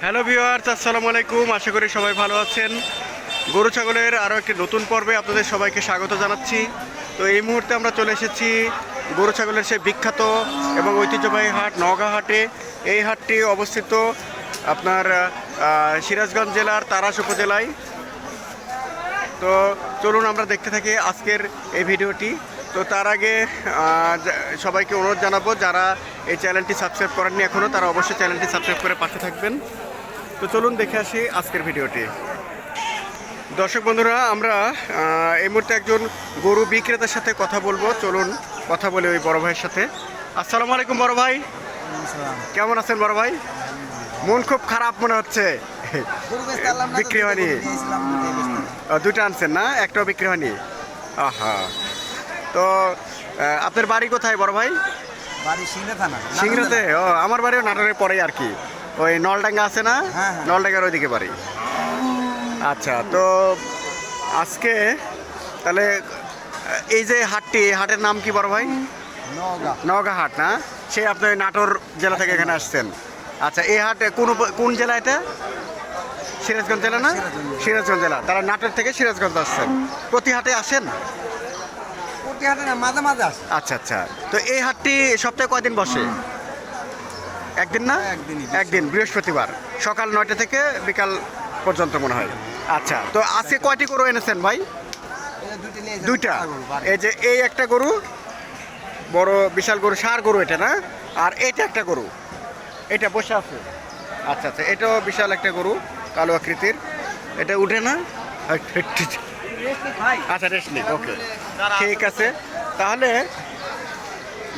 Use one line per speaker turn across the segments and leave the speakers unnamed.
Hello viewers, আসসালামু আলাইকুম। আশা করি সবাই ভালো আছেন। গরু ছাগলের আরও একটি নতুন পর্বে আপনাদের সবাইকে স্বাগত জানাচ্ছি। তো এই মুহূর্তে আমরা চলে এসেছি গরু ছাগলের সেই বিখ্যাত এবং ঐতিহ্যবাহী হাট নওগাঁ হাটে। এই হাটটি অবস্থিত আপনার সিরাজগঞ্জ জেলার তারাস উপজেলায়। তো চলুন আমরা দেখতে থাকি আজকের এই ভিডিওটি। তো তার আগে সবাইকে অনুরোধ জানাবো, যারা এই চ্যানেলটি সাবস্ক্রাইব করেননি এখনও, তারা অবশ্যই চ্যানেলটি সাবস্ক্রাইব করে পাশে থাকবেন। তো চলুন দেখে আসি আজকের ভিডিওটি। দর্শক বন্ধুরা, আমরা এই মুহূর্তে একজন গরু বিক্রেতার সাথে কথা বলবো। চলুন কথা বলি ওই বড় ভাইয়ের সাথে। আসসালামু আলাইকুম বড় ভাই, কেমন আছেন বড় ভাই? মন খুব খারাপ মনে হচ্ছে, বিক্রি হয়নি। দুটো আনছেন না, একটাও বিক্রি হয়নি? আহা, তো আপনার বাড়ি কোথায় বড় ভাই? সিংড়াতে? ও, আমার বাড়িও নাটোরের পরেই আর কি, ওই নলডাঙ্গা আছে না, নলডাঙ্গার ওইদিকে বাড়ি। আচ্ছা, তো আজকে তাহলে এই যে হাটটি, হাটের নাম কি বড় ভাই? নওগাঁ হাট না? সে আপনি নাটোর জেলা থেকে এখানে আসছেন? আচ্ছা, এই হাট কোন জেলা এটা? সিরাজগঞ্জ জেলা না? সিরাজগঞ্জ জেলা। তারা নাটোর থেকে সিরাজগঞ্জ আসছেন। প্রতি হাটে আসেন?
মাঝে মাঝে আসে।
আচ্ছা আচ্ছা, তো এই হাটটি সপ্তাহে কয়দিন বসে? একদিন না? একদিন, বৃহস্পতিবার সকাল 9টা থেকে বিকাল পর্যন্ত মনে হয়। আচ্ছা, তো আজকে কয়টি গরু এনেছেন ভাই? দুইটা। এই যে এই একটা গরু, বড় বিশাল গরু, ষাঁড় গরু এটা না? আর এটা একটা গরু, এটা বসে আছে। আচ্ছা আচ্ছা, এটাও বিশাল একটা গরু, কালো আকৃতির। এটা উঠে না? আচ্ছা, রেস্ট নেই, ওকে, ঠিক আছে। তাহলে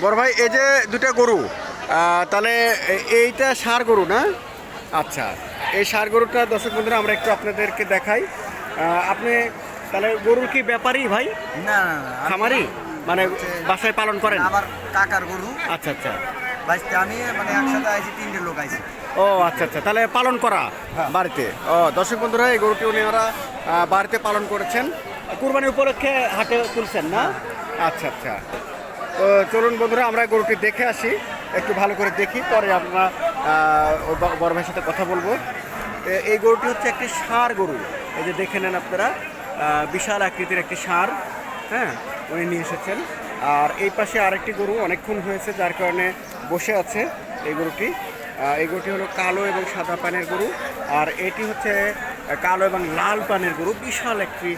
বড় ভাই, এই যে দুটা গরু, তাহলে এইটা ষাঁড় গরু না? আচ্ছা, এই ষাঁড় গরুটা দর্শক বন্ধুরা আমরা একটু আপনাদেরকে দেখাই। আপনি তাহলে গরুর কি ব্যাপারী ভাই?
না,
খামারি, মানে বাসায় পালন করেন?
আবার কাকার গরু।
আচ্ছা আচ্ছা,
আমি মানে একসাথে আইছি, 3টে লোক আইছি।
ও আচ্ছা আচ্ছা, তাহলে পালন করা বাড়িতে। ও দর্শক বন্ধুরা, এই গরুটি ওনারা বাড়িতে পালন করেছেন, কুরবানি উপলক্ষে হাটে তুলছেন না? আচ্ছা আচ্ছা, তো চলুন বন্ধুরা আমরা গরুটি দেখে আসি, একটু ভালো করে দেখি, পরে আমরা বড় ভাইয়ের সাথে কথা বলবো। এই গরুটি হচ্ছে একটি ষাঁড় গরু। এই যে দেখে নেন আপনারা, বিশাল আকৃতির একটি ষাঁড়, হ্যাঁ, উনি নিয়ে এসেছেন। আর এই পাশে আরেকটি গরু অনেকক্ষণ হয়েছে, যার কারণে বসে আছে এই গরুটি। এই গরুটি হলো কালো এবং সাদা পানের গরু, আর এটি হচ্ছে কালো এবং লাল পানের গরু। বিশাল একটি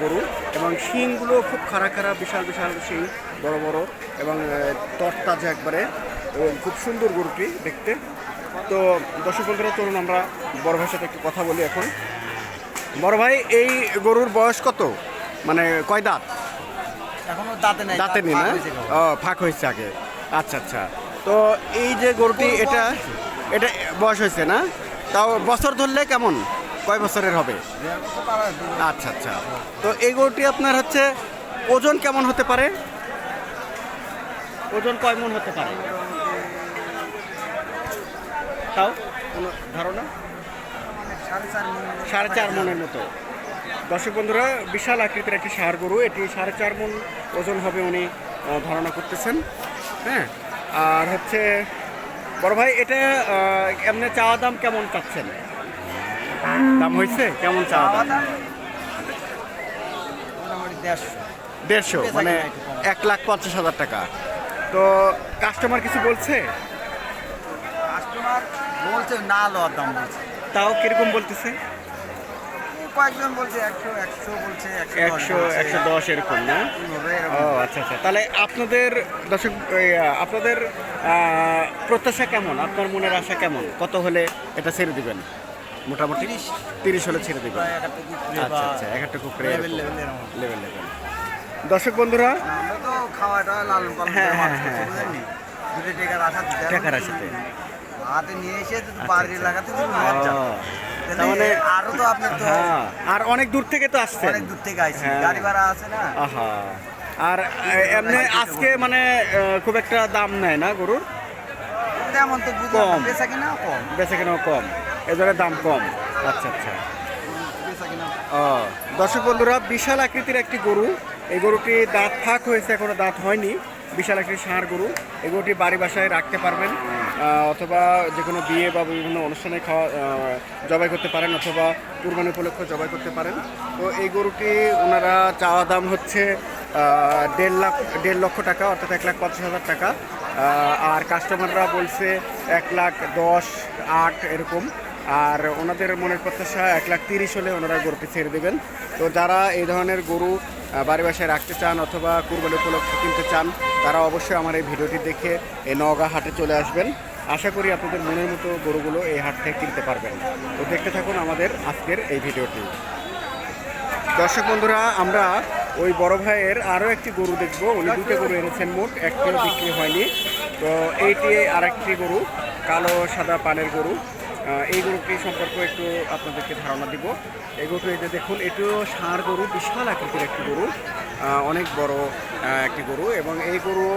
গরু, এবং শিংগুলো খুব খাড়া খাড়া, বিশাল বিশাল শিং, বড় বড়, এবং তরতাজা একবারে, এবং খুব সুন্দর গরুটি দেখতে। তো দর্শক বন্ধুরা, চলুন আমরা বড় ভাইয়ের সাথে একটু কথা বলি এখন। বড় ভাই, এই গরুর বয়স কত, মানে কয় দাঁত?
এখনো দাঁতে নাই।
দাঁতে নেই না? ও, ফাঁক হয়েছে আগে। আচ্ছা আচ্ছা, তো এই যে গরুটি, এটা বয়স হয়েছে না? তাও বছর ধরলে কেমন, কয় বছরের হবে? আচ্ছা আচ্ছা, তো এই গরুটি আপনার হচ্ছে ওজন কেমন হতে পারে? ওজন কয় মণ হতে পারে তাও কোনো ধারণা? 4.5 মণের মতো। দর্শক বন্ধুরা, বিশাল আকৃতির একটি ষাঁড় গরু, এটি 4.5 মণ ওজন হবে উনি ধারণা করতেছেন। হ্যাঁ, আর হচ্ছে বড় ভাই, এটা এমনি চাওয়া দাম কেমন চাচ্ছেন? দাম হয়েছে কেমন চাওয়া দাম? 150, মানে 1,50,000 টাকা। তো কাস্টমার কিছু বলছে?
কাস্টমার বলছে না, লওয়ার দাম বলছে।
তাও কিরকম বলতেছে?
কয়েকজন বলছে 100 বলছে,
100-110 এরকম না? ও আচ্ছা আচ্ছা, তাহলে আপনাদের দর্শক, আপনাদের প্রত্যাশা কেমন, আপনার মনের আশা কেমন, কত হলে এটা ছেড়ে দিবেন? মোটামুটি 30 হলে ছেড়ে দিবেন? আচ্ছা আচ্ছা, একটা কুকুরে লেভেল। দর্শক বন্ধুরা,
আমরা তো খাওয়াটা লালন পালন করে,
টাকার আশাতে
হাতে নিয়ে এসে বাড়ি লাগাতে মানে আরো তো আপনি তো,
আর অনেক দূর থেকে তো আসছেন,
অনেক দূর থেকে আইছি, গাড়ি ভাড়া আছে না।
আহা, আর এমনি আজকে মানে খুব একটা দাম নেয় না গরুর?
তেমন তো
কম,
বেচা কিনাও কম,
বেচা কিনাও কম, এজন্য দাম কম। আচ্ছা আচ্ছা, দর্শক বন্ধুরা, বিশাল আকৃতির একটি গরু। এই গরুটি দাঁত ফাঁক হয়েছে, এখনো দাঁত হয়নি। বিশাল একটি ষাঁড় গরু। এই গরুটি বাড়ি বাসায় রাখতে পারবেন, অথবা যে কোনো বিয়ে বা বিভিন্ন অনুষ্ঠানে জবাই করতে পারেন, অথবা কুরবানি উপলক্ষে জবাই করতে পারেন। তো এই গরুটি ওনারা চাওয়া দাম হচ্ছে 1.5 লক্ষ টাকা, অর্থাৎ 1,50,000 টাকা। আর কাস্টমাররা বলছে 1,10,000, 8 এরকম। আর ওনাদের মনের প্রত্যাশা 1,30,000 হলে ওনারা গরুটি ছেড়ে দেবেন। তো যারা এই ধরনের গরু বাড়ি বাসায় রাখতে চান অথবা কুরবানি উপলক্ষে কিনতে চান, তারা অবশ্যই আমার এই ভিডিওটি দেখে এই নওগাঁ হাটে চলে আসবেন। আশা করি আপনাদের মনের মতো গরুগুলো এই হাট থেকে কিনতে পারবেন। তো দেখতে থাকুন আমাদের আজকের এই ভিডিওটি। দর্শক বন্ধুরা, আমরা ওই বড় ভাইয়ের আরও একটি গরু দেখবো। উনি দুটো গরু এনেছেন, মোট একটিও বিক্রি হয়নি। তো এইটি আর একটি গরু, কালো সাদা পানের গরু। এই গরুটি সম্পর্কে একটু আপনাদেরকে ধারণা দিব। এই গরুটি এই যে দেখুন, এটিও ষাঁড় গরু, বিশাল আকৃতির একটি গরু, অনেক বড় একটি গরু। এবং এই গরু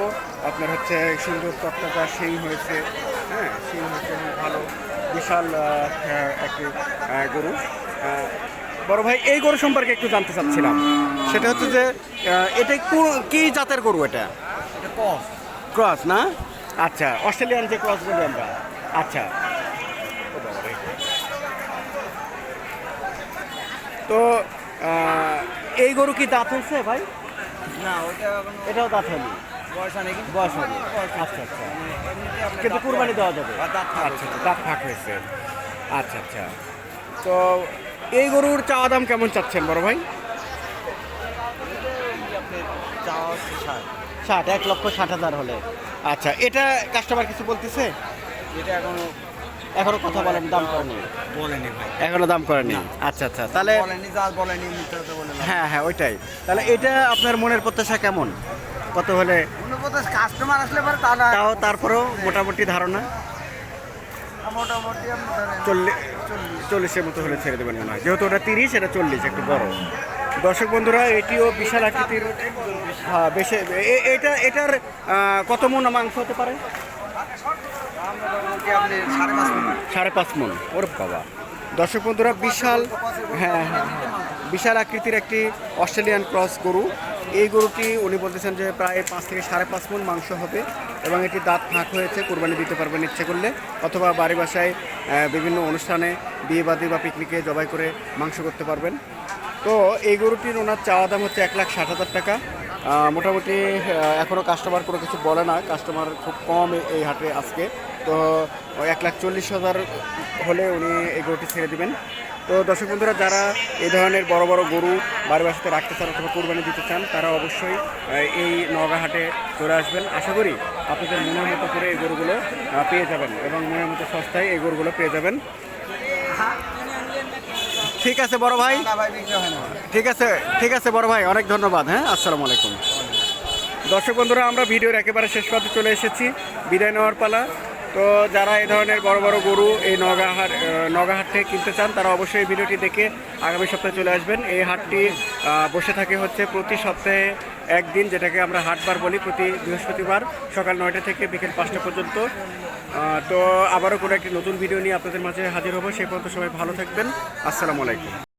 আপনার হচ্ছে সুন্দর তত্ত্বটা শিং হয়েছে, হ্যাঁ শিং হয়েছে ভালো, বিশাল একটি গরু। বড় ভাই, এই গরু সম্পর্কে একটু জানতে চাচ্ছিলাম। সেটা হচ্ছে যে এটা কি জাতের গরু? এটা ক্রস না? আচ্ছা, অস্ট্রেলিয়ান যে ক্রস বলি আমরা। আচ্ছা, তো এই গরু কি দাঁত হয়েছে ভাই?
না, ওইটা
এটাও দাঁত হয়নি,
বয়স অনেক
বয়স হয়নি। আচ্ছা আচ্ছা, কিন্তু কুরবানি দেওয়া যাবে। আচ্ছা আচ্ছা, দাঁত ফাঁক হয়েছে। আচ্ছা আচ্ছা, তো এই গরুর চাওয়া দাম কেমন চাচ্ছেন বড় ভাই? 60, 1,60,000 হলে। আচ্ছা, এটা কাস্টমার কিছু বলতেছে?
এটা
এখনো কথা বলেন, দাম করেনি?
বলেনি ভাই,
এখনো দাম করেনি। আচ্ছা আচ্ছা, তাহলে
বলেনি, যা বলেনি মিথ্যা কথা বলে না।
হ্যাঁ হ্যাঁ, ওইটাই। তাহলে এটা আপনার মনের প্রত্যাশা কেমন, কত হলে?
কাস্টমার আসলে পরে
তাও তারপরেও মোটামুটি ধারণা
মোটামুটি আপনি ধরেন
40-40-এর মতো হলে ছেড়ে দেবেন মনে হয়, যেহেতু ওটা 30, এটা 40, একটু বড়। দর্শক বন্ধুরা, এটিও বিশাল আকৃতির। হ্যাঁ, বেশি। এটার কত মন মাংস হতে পারে?
আপনি 5.5 মণ।
5.5 মণ, ওর বাবা। দর্শক বন্ধুরা, বিশাল, হ্যাঁ হ্যাঁ, বিশাল আকৃতির একটি অস্ট্রেলিয়ান ক্রস গরু। এই গরুটি উনি বলতেছেন যে প্রায় 5 থেকে 5.5 মণ মাংস হবে, এবং এটি দাঁত ফাঁক হয়েছে, কুরবানি দিতে পারবেন ইচ্ছে করলে, অথবা বাড়ি বাসায় বিভিন্ন অনুষ্ঠানে, বিয়েবাদী বা পিকনিকে জবাই করে মাংস করতে পারবেন। তো এই গরুটির ওনার চাওয়া দাম হচ্ছে 1,60,000 টাকা। মোটামুটি এখনও কাস্টমার কোনো কিছু বলে না, কাস্টমার খুব কম এই হাটে আজকে। তো 1,40,000 হলে উনি এই গরুটি ছেড়ে দেবেন। তো দর্শক বন্ধুরা, যারা এই ধরনের বড় বড় গরু বাড়ি বাসাতে রাখতে চান অথবা কুরবানি দিতে চান, তারা অবশ্যই এই নওগাঁ হাটে চলে আসবেন। আশা করি আপনাদের মনের মতো করে এই গরুগুলো পেয়ে যাবেন, এবং মনের মতো সস্তায় এই গরুগুলো পেয়ে যাবেন। ঠিক আছে বড় ভাই, ঠিক আছে বড় ভাই, অনেক ধন্যবাদ। হ্যাঁ, আসসালামু আলাইকুম। দর্শক বন্ধুরা, আমরা ভিডিওর একেবারে শেষ পথে চলে এসেছি, বিদায় নেওয়ার পালা। তো যারা এই ধরনের বড় বড় গরু এই নওগাঁ হাট থেকে কিনতে চান, তারা অবশ্যই এই ভিডিওটি দেখে আগামী সপ্তাহে চলে আসবেন। এই হাটটি বসে থাকে হচ্ছে প্রতি সপ্তাহে একদিন, যেটাকে আমরা হাটবার বলি, প্রতি বৃহস্পতিবার সকাল 9টা থেকে বিকেল 5টা পর্যন্ত। তো আবারও কোনো একটি নতুন ভিডিও নিয়ে আপনাদের মাঝে হাজির হবো। সেই পর্যন্ত সবাই ভালো থাকবেন। আসসালামু আলাইকুম।